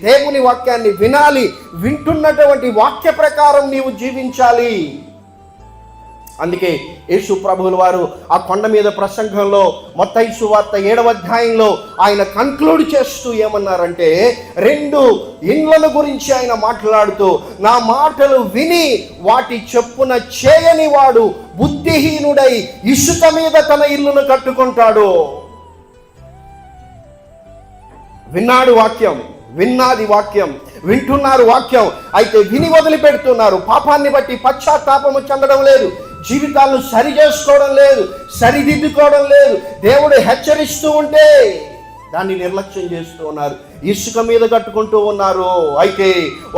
దేవుని వాక్యాన్ని వినాలి. వింటున్నటువంటి వాక్య ప్రకారం నీవు జీవించాలి. అందుకే యేసు ప్రభువుల వారు ఆ కొండ మీద ప్రసంగంలో మత్తయి సువార్త 7వ అధ్యాయంలో ఆయన కన్క్లూడ్ చేస్తూ ఏమన్నారంటే, 2 ఇండ్లను గురించి ఆయన మాట్లాడుతూ, నా మాటలు విని వాటి చొప్పున చేయని వాడు బుద్ధిహీనుడై ఇసుక మీద తన ఇల్లును కట్టుకుంటాడు. విన్నాడు వాక్యం, విన్నది వాక్యం, వింటున్నారు వాక్యం, అయితే విని వదిలిపెడుతున్నారు. పాపాన్ని బట్టి పశ్చాత్తాపము చెందడం లేదు, జీవితాలను సరి చేసుకోవడం లేదు, సరిదిద్దుకోవడం లేదు. దేవుడు హెచ్చరిస్తూ ఉంటే దాన్ని నిర్లక్ష్యం చేస్తూ ఉన్నారు, ఇసుక మీద కట్టుకుంటూ ఉన్నారు. అయితే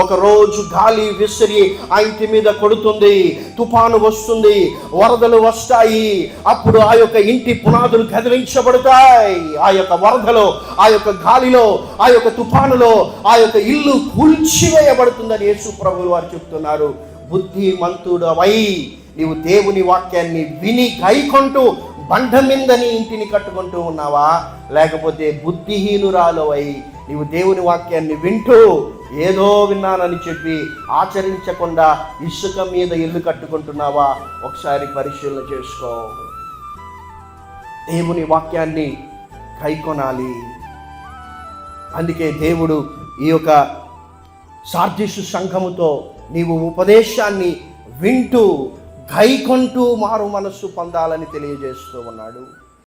ఒకరోజు గాలి విసిరి ఆ ఇంటి మీద కొడుతుంది, తుఫాను వస్తుంది, వరదలు వస్తాయి. అప్పుడు ఆ యొక్క ఇంటి పునాదులు కదిలించబడతాయి. ఆ యొక్క వరదలో, ఆ యొక్క గాలిలో, ఆ యొక్క తుఫానులో ఆ యొక్క ఇల్లు కూల్చివేయబడుతుందని యేసు ప్రభువు వారు చెప్తున్నారు. బుద్ధిమంతుడవై నీవు దేవుని వాక్యాన్ని విని గైకొంటూ బండ మీద నీ ఇంటిని కట్టుకుంటూ ఉన్నావా, లేకపోతే బుద్ధిహీనురాలవై నీవు దేవుని వాక్యాన్ని వింటూ ఏదో విన్నానని చెప్పి ఆచరించకుండా ఇసుక మీద ఇల్లు కట్టుకుంటున్నావా? ఒకసారి పరిశీలన చేసుకో. దేవుని వాక్యాన్ని గైకొనాలి. అందుకే దేవుడు ఈ యొక్క సార్దీసు సంఘముతో నీవు ఉపదేశాన్ని వింటూ గైకొంటూ మారు మనస్సు పొందాలని తెలియజేస్తూ ఉన్నాడు.